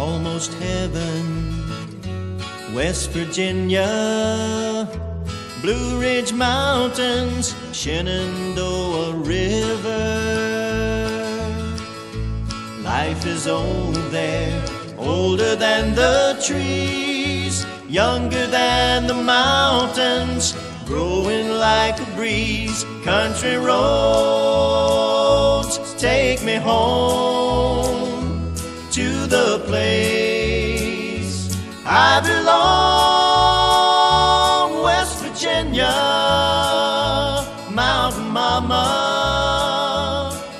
almost heaven. West Virginia, Blue Ridge Mountains, Shenandoah River. Life is old there, older than the trees, younger than the mountains, growing like a breeze. Country roads take me home to the place I belong. West Virginia, Mountain Mama,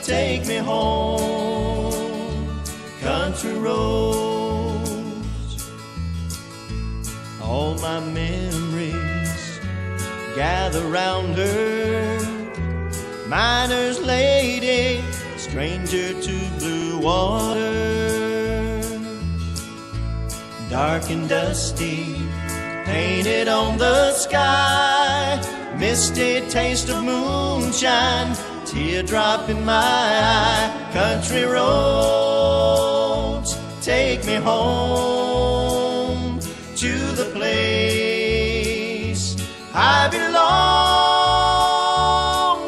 take me home. Country roads, all my memories gather round her. Miner's lady, stranger to blue water. Dark and dusty, painted on the sky, misty taste of moonshine, teardrop in my eye. Country roads take me home to the place I belong.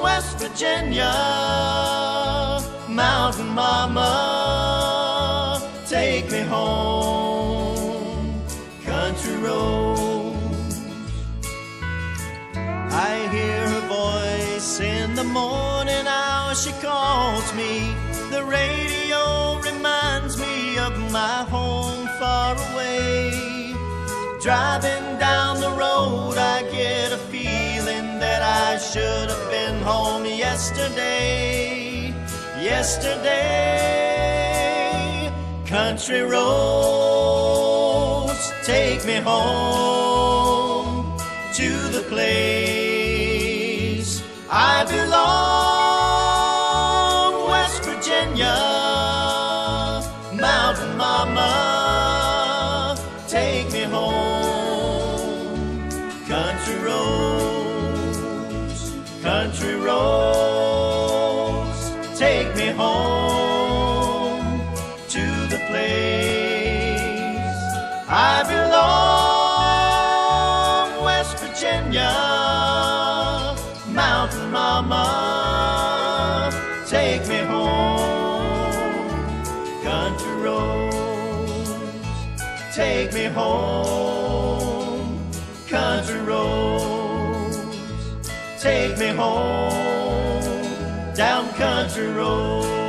West Virginia, Mountain Mama, take me home. Country roads, I hear her voice in the morning hour. She calls me. The radio reminds me of my home far away. Driving down the road, I get a feeling that I should have been home yesterday. Yesterday, country roads take me home to the place I belong. West Virginia, Mountain Mama, take me home. Country roads, country roads, take me home to the place I belong. West Virginia, Mountain Mama, take me home. Country roads, take me home. Country roads, take me home. Down country roads.